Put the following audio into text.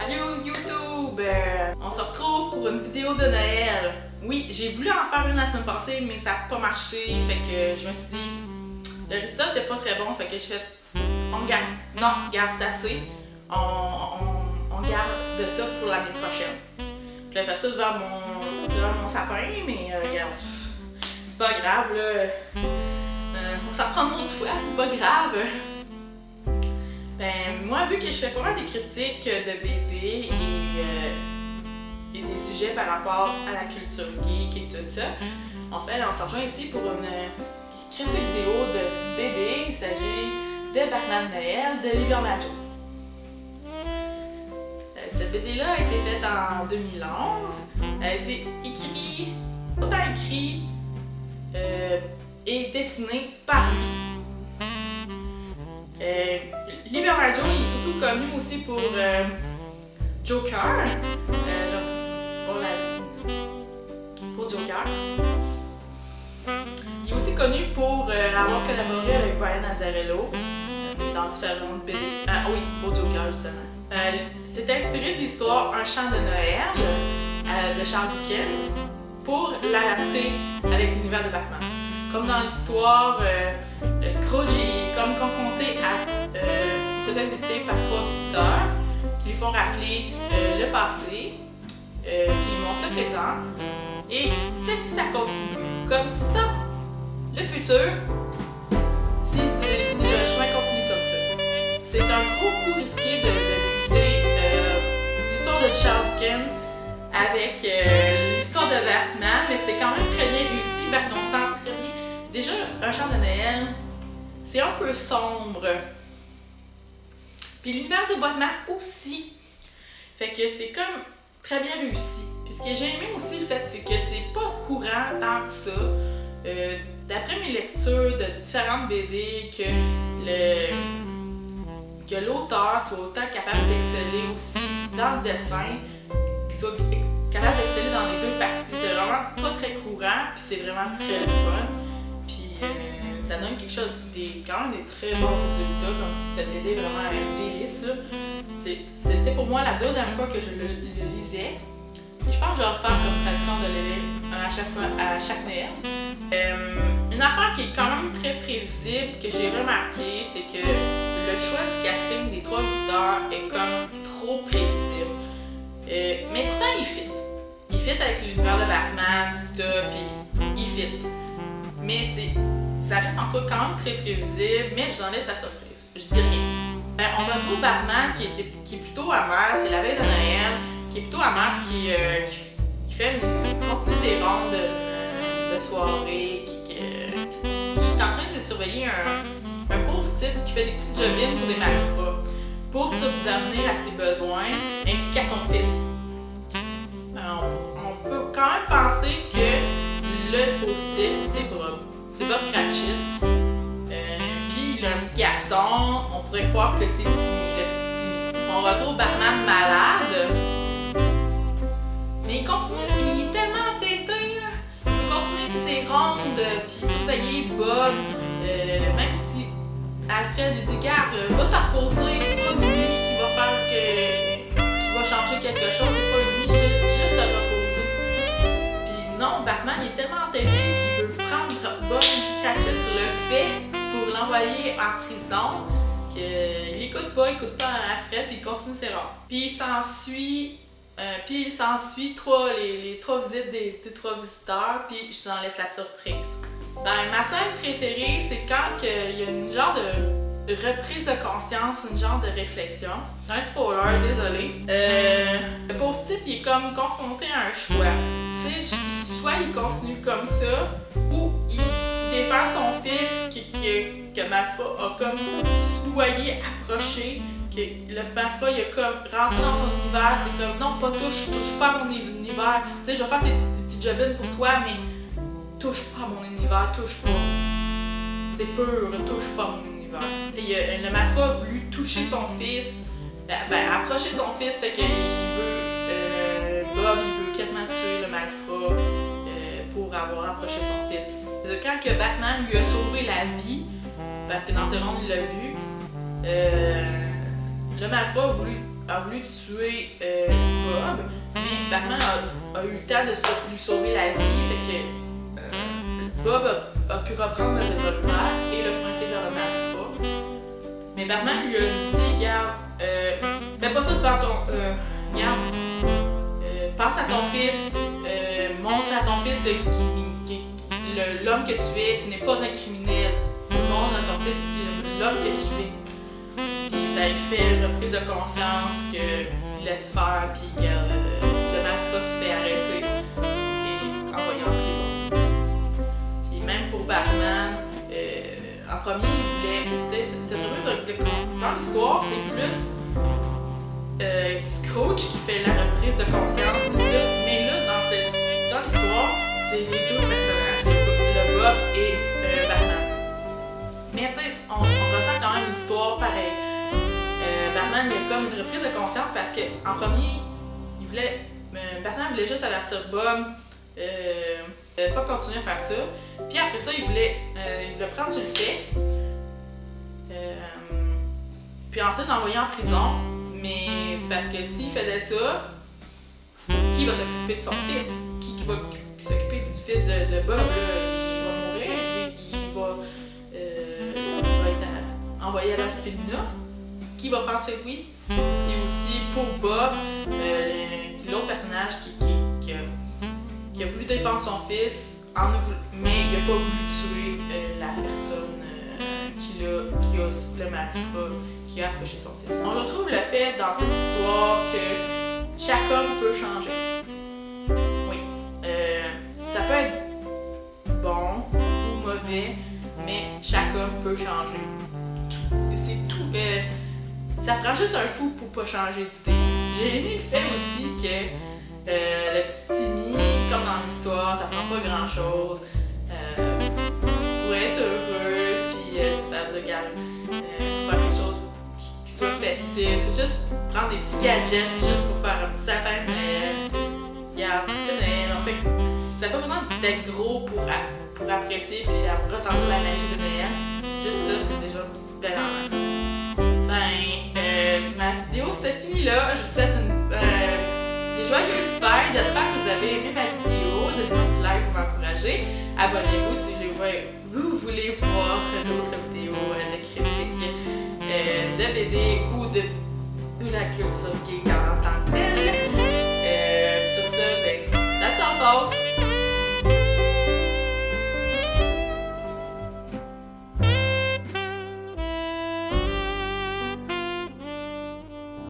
Allô YouTube! On se retrouve pour une vidéo de Noël. Oui, j'ai voulu en faire une la semaine passée, mais ça n'a pas marché. Fait que je me suis dit, le résultat n'était pas très bon. Fait que je fais, on garde. Non, garde, c'est assez. On garde de ça pour l'année prochaine. Je vais faire ça devant mon sapin, mais regarde, c'est pas grave là. On s'en prend une autre fois, c'est pas grave. Ben, moi, vu que je fais pas mal des critiques de BD et des sujets par rapport à la culture geek et tout ça, on se rejoint ici pour une critique vidéo de BD. Il s'agit de Batman Noël de Libermajo. Cette BD-là a été faite en 2011. Elle a été écrite et dessinée par lui. Libermajo est surtout connu aussi pour Joker. Pour Joker. Il est aussi connu pour avoir collaboré avec Brian Azzarello dans différentes BD. Oui, pour Joker justement. C'est inspiré de l'histoire Un chant de Noël de Charles Dickens pour l'adapter avec l'univers de Batman. Comme dans l'histoire, Scrooge est comme confronté à se fait visiter par trois visiteurs qui lui font rappeler le passé, puis ils montrent le présent. Et si ça continue comme ça, le futur, si le chemin continue comme ça, c'est un gros coup risqué de mixer l'histoire de Charles Dickens avec l'histoire de Batman, mais c'est quand même très bien réussi parce qu'on sent très bien. Déjà, Un chant de Noël, c'est un peu sombre. Puis l'univers de Batman aussi. Fait que c'est comme très bien réussi. Puis ce que j'ai aimé aussi, le fait, c'est que c'est pas courant tant que ça. D'après mes lectures de différentes BD, que l'auteur soit autant capable d'exceller aussi dans le dessin, qu'il soit capable d'exceller dans les deux parties. C'est vraiment pas très courant, puis c'est vraiment très fun. Puis ça donne quelque chose, quand même des très bons résultats, comme si cette BD vraiment un délice. C'était pour moi la deuxième fois que je le lisais. Je pense que je vais refaire comme tradition de le lire à chaque Noël. Une affaire qui est quand même très prévisible, que j'ai remarqué, c'est que le choix du casting des trois visiteurs est comme trop prévisible. Mais pourtant, il fit. Il fit avec l'univers de Batman, tout ça, puis il fit. Mais ça reste en soi quand même très prévisible, mais je vous en laisse la surprise. Je dis rien. On retrouve Batman qui est plutôt amer, c'est la veille de Noël, qui est plutôt amer, qui continue ses rondes de soirée, il est en train de surveiller un pauvre type qui fait des petites jobines pour des malfrats, pour subvenir à ses besoins, ainsi qu'à son fils. On peut quand même penser que le pauvre type, c'est Bob Cratchit. Puis il a un petit garçon, on pourrait croire que c'est Timmy. On retrouve Batman malade. Mais il continue, il est tellement entêté. Il peut continuer ses rondes, puis surveiller Bob. Même si Alfred lui dit, garde, va te reposer, c'est pas lui qui va qui va changer quelque chose, c'est pas lui, juste te reposer. Puis non, Batman il est tellement entêté qu'il veut prendre Bob Cratchit sur le fait pour l'envoyer en prison, qu'il écoute pas Alfred, puis il continue ses rondes. Puis il s'ensuit les trois visites des trois visiteurs, puis je vous en laisse la surprise. Ben, ma scène préférée, c'est quand il y a une genre de reprise de conscience, une genre de réflexion. C'est un spoiler, désolé. Le pauvre type, il est comme confronté à un choix. Tu sais, soit il continue comme ça, ou il défend son fils que Malfoy a comme soudoyé, approché. Que le Malfoy il a comme rentré dans son univers, c'est comme non, pas touche pas à mon univers. Tu sais, je vais faire des petites jobines pour toi, mais touche pas à mon univers, touche pas. C'est pur, touche pas à mon univers. Et le Malfoy a voulu toucher son fils, approcher son fils, fait qu'il veut, Bob, il veut quasiment tuer le Malfoy pour avoir approché son fils. C'est quand que Batman lui a sauvé la vie, parce que dans ce monde il l'a vu, le Malfoy a voulu a voulu tuer Bob, mais Batman a eu le temps de lui sauver la vie, fait que Bob a pu reprendre le revolver et le pointer vers le malfrat. Mais Batman lui a dit, regarde, fais pas ça devant ton... regarde, pense à ton fils, montre à ton fils l'homme que tu es, tu n'es pas un criminel. Montre à ton fils l'homme que tu es. Puis ça lui fait une reprise de conscience qu'il laisse faire, puis que le malfrat se fait arrêter et envoyer en prison. Puis même pour Batman, en premier, il voulait. Cette reprise de conscience. Dans l'histoire, c'est plus Scrooge qui fait la reprise de conscience, tout ça. Mais là, dans l'histoire, c'est les deux personnages, le Bob et Batman. Mais tu sais, on ressent quand même une histoire pareille. Batman, il a comme une reprise de conscience parce que en premier, Batman voulait juste avertir Bob, pas continuer à faire ça. Puis après ça, il voulait le prendre sur le fait. Puis ensuite l'envoyer en prison. Mais c'est parce que s'il faisait ça, qui va s'occuper de son fils? Qui va s'occuper du fils de Bob? Là, il va mourir, il va être envoyé à l'orphelinat. Qui va prendre sur lui? Et aussi pour Bob, l'autre personnage qui a voulu défendre son fils, mais il n'a pas voulu tuer la personne qui a le malfrat, qui a approché son fils. On retrouve le fait dans cette histoire que chaque homme peut changer. Oui. Ça peut être bon ou mauvais, mais chaque homme peut changer. C'est tout. Ça prend juste un fou pour pas changer d'idée. J'ai aimé le fait aussi que le petit Timmy, comme dans l'histoire, ça prend pas grand chose pour être heureux, puis ça veut dire faire quelque chose qui soit festif, juste prendre des petits gadgets juste pour faire un petit sapin de Noël. Regarde, c'est Noël, en fait, ça n'a pas besoin d'être gros pour apprécier puis ressentir la magie de Noël. Juste ça, c'est déjà belle en masse. Ma vidéo se finit là. Je vous souhaite des joyeuses fêtes. J'espère que vous avez aimé ma vidéo. Donnez-moi un petit like pour m'encourager. Abonnez-vous si vous voulez voir d'autres vidéos de critiques de BD ou de la culture geek en